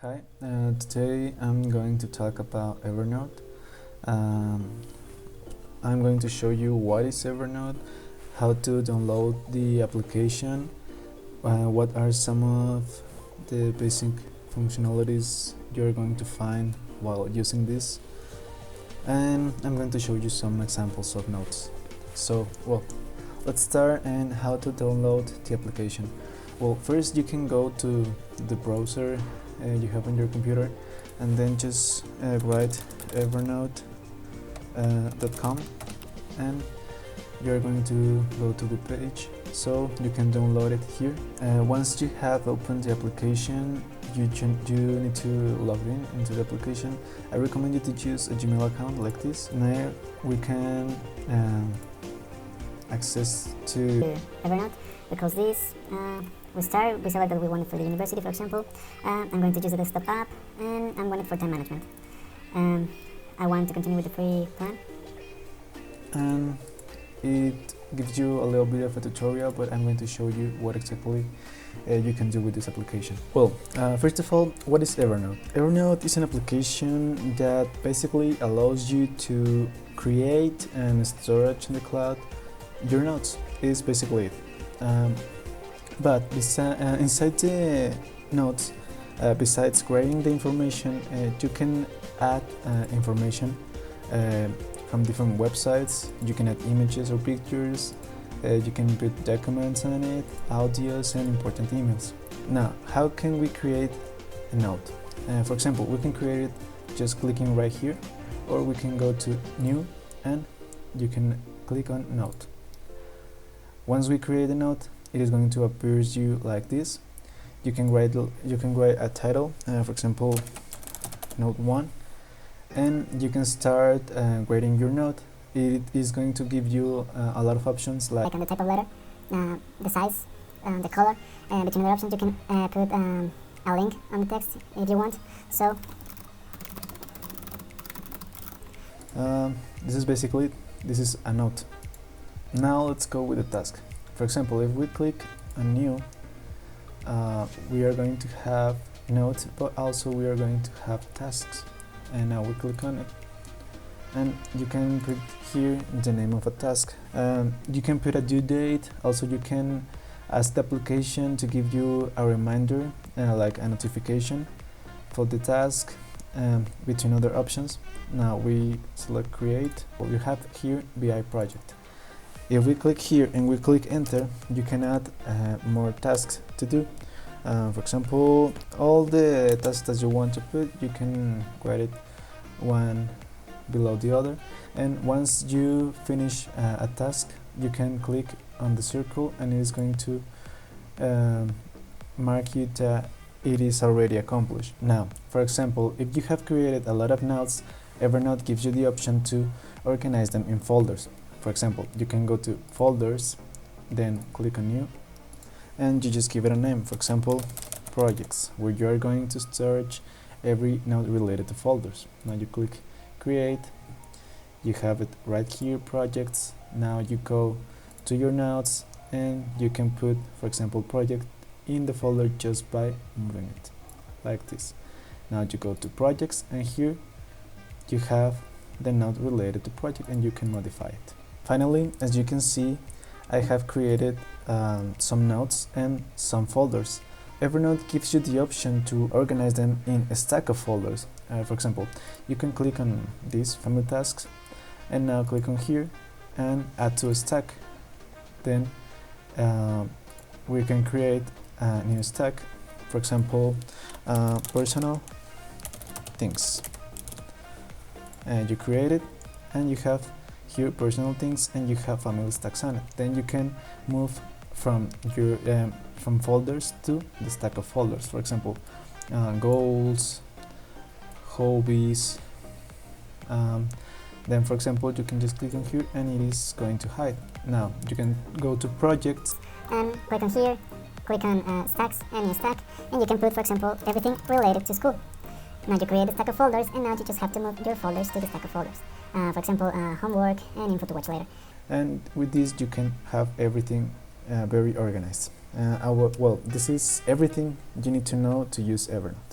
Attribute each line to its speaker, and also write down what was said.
Speaker 1: Hi, today I'm going to talk about Evernote. Um, I'm going to show you what is Evernote, how to download the application, what are some of the basic functionalities you're going to find while using this, and I'm going to show you some examples of notes. So, let's start and how to download the application. Well, first you can go to the browser you have on your computer and then just write evernote.com and you're going to go to the page so you can download it here. Once you have opened the application, you need to log into the application. I recommend you to use a Gmail account like this. Now we can access to
Speaker 2: Evernote, because this we select that we want it for the university, for example. I'm going to use the desktop app, and I want it for time management. I want to continue with the free plan.
Speaker 1: And it gives you a little bit of a tutorial, but I'm going to show you what exactly you can do with this application. Well, first of all, what is Evernote? Evernote is an application that basically allows you to create and storage in the cloud your notes. Is basically it. But inside the notes, besides creating the information, you can add information from different websites. You can add images or pictures. You can put documents on it, audios, and important emails. Now, how can we create a note? For example, we can create it just clicking right here, or we can go to New, and you can click on Note. Once we create a note, it is going to appear you like this. You can write a title, for example, Note 1, and you can start grading your note. It is going to give you a lot of options like
Speaker 2: On the type of letter, the size, the color. Between the options, you can put a link on the text if you want. So
Speaker 1: this is basically it. This is a note. Now let's go with the task. For example, if we click on New, we are going to have notes, but also we are going to have tasks. And now we click on it, and you can put here the name of a task. You can put a due date. Also, you can ask the application to give you a reminder, like a notification for the task, between other options. Now we select Create. You have here BI project. If we click here and we click Enter, you can add more tasks to do. For example, all the tasks that you want to put, you can write it one below the other. And once you finish a task, you can click on the circle and it is going to mark you that it is already accomplished. Now, for example, if you have created a lot of notes, Evernote gives you the option to organize them in folders. For example, you can go to Folders, then click on New, and you just give it a name. For example, Projects, where you are going to search every note related to folders. Now you click Create, you have it right here, Projects. Now you go to your notes and you can put, for example, Project in the folder just by moving it, like this. Now you go to Projects, and here you have the note related to project and you can modify it. Finally, as you can see, I have created some notes and some folders. Evernote gives you the option to organize them in a stack of folders. For example, you can click on this Family Tasks and now click on here and add to a stack. Then we can create a new stack. For example, personal things. And you create it, and you have here personal things, and you have family stacks on it. Then you can move from your from folders to the stack of folders. For example, goals, hobbies. Then, for example, you can just click on here, and it is going to hide. Now you can go to projects
Speaker 2: and click on here, click on stacks, and new stack, and you can put, for example, everything related to school. Now you create a stack of folders, and now you just have to move your folders to the stack of folders. For example, homework and info to watch later.
Speaker 1: And with this, you can have everything very organized. This is everything you need to know to use Evernote.